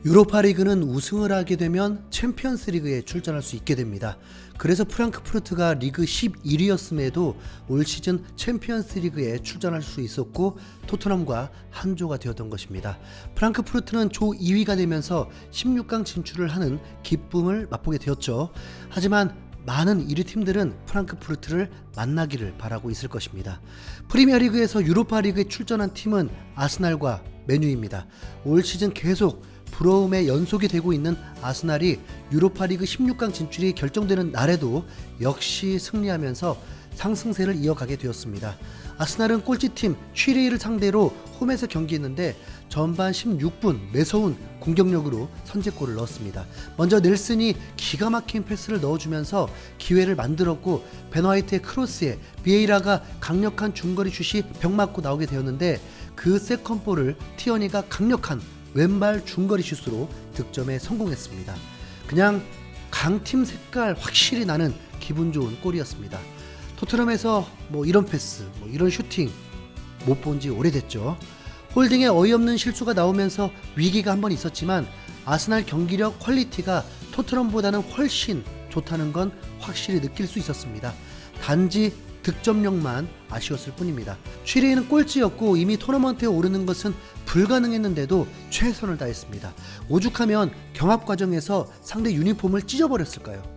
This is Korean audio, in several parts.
유로파리그는 우승을 하게 되면 챔피언스리그에 출전할 수 있게 됩니다. 그래서 프랑크푸르트가 리그 11위였음에도 올 시즌 챔피언스리그에 출전할 수 있었고 토트넘과 한조가 되었던 것입니다. 프랑크푸르트는 조 2위가 되면서 16강 진출을 하는 기쁨을 맛보게 되었죠. 하지만 많은 1위 팀들은 프랑크푸르트를 만나기를 바라고 있을 것입니다. 프리미어리그에서 유로파리그에 출전한 팀은 아스날과 맨유입니다. 올 시즌 계속 부러움의 연속이 되고 있는 아스날이 유로파리그 16강 진출이 결정되는 날에도 역시 승리하면서 상승세를 이어가게 되었습니다. 아스날은 꼴찌팀 취레이를 상대로 홈에서 경기했는데 전반 16분 매서운 공격력으로 선제골을 넣었습니다. 먼저 넬슨이 기가 막힌 패스를 넣어주면서 기회를 만들었고 벤 화이트의 크로스에 비에이라가 강력한 중거리 슛이 벽 맞고 나오게 되었는데 그 세컨볼을 티어니가 강력한 왼발 중거리 슛으로 득점에 성공했습니다. 그냥 강팀 색깔 확실히 나는 기분 좋은 골이었습니다. 토트넘에서 이런 패스, 이런 슈팅 못 본 지 오래됐죠. 홀딩에 어이없는 실수가 나오면서 위기가 한 번 있었지만 아스날 경기력 퀄리티가 토트넘보다는 훨씬 좋다는 건 확실히 느낄 수 있었습니다. 단지 득점력만 아쉬웠을 뿐입니다. 취레이는 꼴찌였고 이미 토너먼트에 오르는 것은 불가능했는데도 최선을 다했습니다. 오죽하면 경합 과정에서 상대 유니폼을 찢어버렸을까요?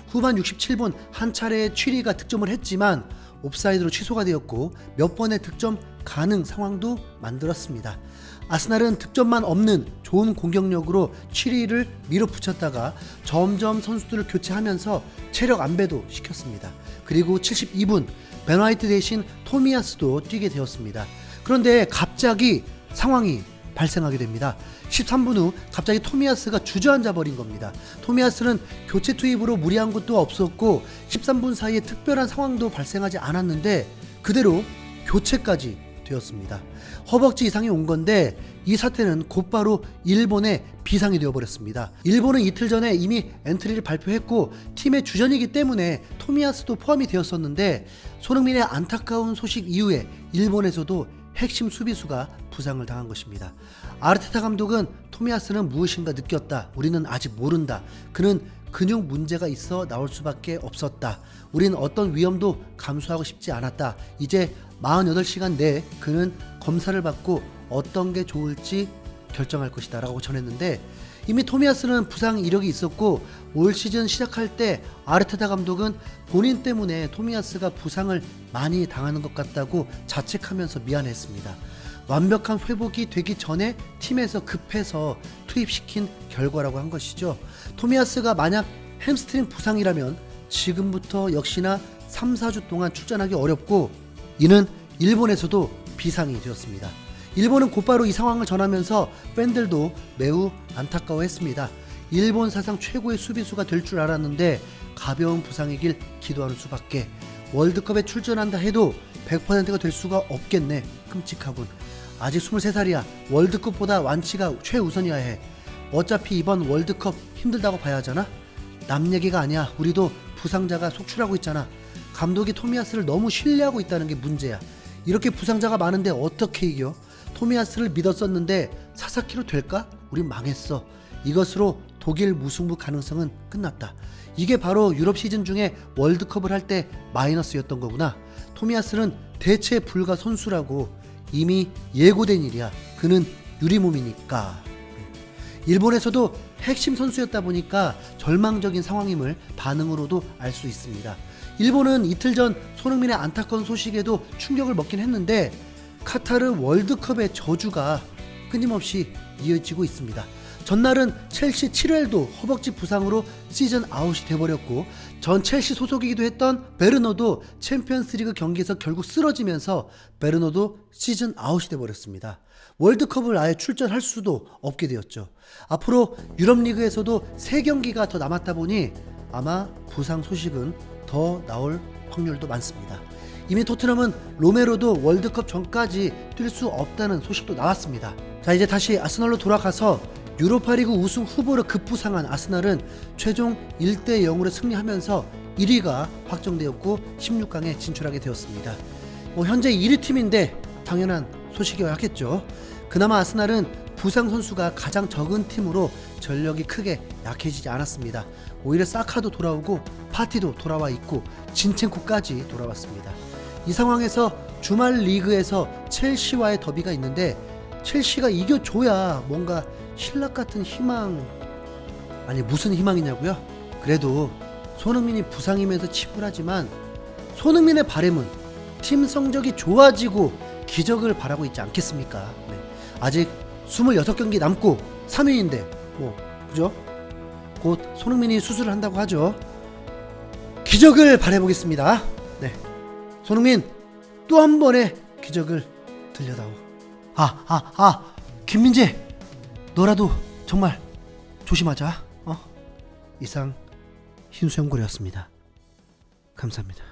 후반 67분 한 차례 취레이가 득점을 했지만 옵사이드로 취소가 되었고 몇 번의 득점 가능 상황도 만들었습니다. 아스날은 득점만 없는 좋은 공격력으로 취레이를 밀어붙였다가 점점 선수들을 교체하면서 체력 안배도 시켰습니다. 그리고 72분 벤 화이트 대신 토미야스도 뛰게 되었습니다. 그런데 갑자기 상황이 발생하게 됩니다. 13분 후 갑자기 토미야스가 주저앉아 버린 겁니다. 토미야스는 교체 투입으로 무리한 것도 없었고 13분 사이에 특별한 상황도 발생하지 않았는데 그대로 교체까지 되었습니다. 허벅지 이상이 온 건데 이 사태는 곧바로 일본의 비상이 되어버렸습니다. 일본은 이틀 전에 이미 엔트리를 발표했고 팀의 주전이기 때문에 토미야스도 포함이 되었었는데 손흥민의 안타까운 소식 이후에 일본에서도 핵심 수비수가 부상을 당한 것입니다. 아르테타 감독은 토미야스는 무엇인가 느꼈다. 우리는 아직 모른다. 그는 근육 문제가 있어 나올 수밖에 없었다. 우린 어떤 위험도 감수하고 싶지 않았다. 이제 48시간 내에 그는 검사를 받고 어떤 게 좋을지 결정할 것이다 라고 전했는데 이미 토미야스는 부상 이력이 있었고 올 시즌 시작할 때 아르테타 감독은 본인 때문에 토미야스가 부상을 많이 당하는 것 같다고 자책하면서 미안했습니다. 완벽한 회복이 되기 전에 팀에서 급해서 투입시킨 결과라고 한 것이죠. 토미야스가 만약 햄스트링 부상이라면 지금부터 역시나 3, 4주 동안 출전하기 어렵고 이는 일본에서도 비상이 되었습니다. 일본은 곧바로 이 상황을 전하면서 팬들도 매우 안타까워했습니다. 일본 사상 최고의 수비수가 될 줄 알았는데 가벼운 부상이길 기도하는 수밖에. 월드컵에 출전한다 해도 100%가 될 수가 없겠네. 끔찍하군. 아직 23살이야. 월드컵보다 완치가 최우선이어야 해. 어차피 이번 월드컵 힘들다고 봐야 하잖아. 남 얘기가 아니야. 우리도 부상자가 속출하고 있잖아. 감독이 토미야스를 너무 신뢰하고 있다는 게 문제야. 이렇게 부상자가 많은데 어떻게 이겨? 토미야스를 믿었었는데 사사키로 될까? 우린 망했어. 이것으로 독일 무승부 가능성은 끝났다. 이게 바로 유럽 시즌 중에 월드컵을 할 때 마이너스였던 거구나. 토미야스는 대체 불가 선수라고 이미 예고된 일이야. 그는 유리몸이니까. 일본에서도 핵심 선수였다 보니까 절망적인 상황임을 반응으로도 알 수 있습니다. 일본은 이틀 전 손흥민의 안타까운 소식에도 충격을 먹긴 했는데 카타르 월드컵의 저주가 끊임없이 이어지고 있습니다. 전날은 첼시 7웰도 허벅지 부상으로 시즌 아웃이 돼버렸고 전 첼시 소속이기도 했던 베르너도 챔피언스리그 경기에서 결국 쓰러지면서 베르너도 시즌 아웃이 돼버렸습니다. 월드컵을 아예 출전할 수도 없게 되었죠. 앞으로 유럽리그에서도 3경기가 더 남았다 보니 아마 부상 소식은 더 나올 확률도 많습니다. 이미 토트넘은 로메로도 월드컵 전까지 뛸 수 없다는 소식도 나왔습니다. 자, 이제 다시 아스널로 돌아가서 유로파리그 우승 후보로 급부상한 아스날은 최종 1대0으로 승리하면서 1위가 확정되었고 16강에 진출하게 되었습니다. 현재 1위 팀인데 당연한 소식이어야 하겠죠. 그나마 아스날은 부상 선수가 가장 적은 팀으로 전력이 크게 약해지지 않았습니다. 오히려 사카도 돌아오고 파티도 돌아와 있고 진첸코까지 돌아왔습니다. 이 상황에서 주말 리그에서 첼시와의 더비가 있는데 첼시가 이겨줘야 뭔가 신락 같은 희망, 아니 무슨 희망이냐고요? 그래도 손흥민이 부상이면서 치부하지만 손흥민의 바람은 팀 성적이 좋아지고 기적을 바라고 있지 않겠습니까? 네. 아직 26경기 남고 3위인데 뭐 그죠? 곧 손흥민이 수술을 한다고 하죠. 기적을 바라보겠습니다. 네. 손흥민 또 한 번의 기적을 들려다오. 김민재 너라도 정말 조심하자. 이상 흰수염고래였습니다. 감사합니다.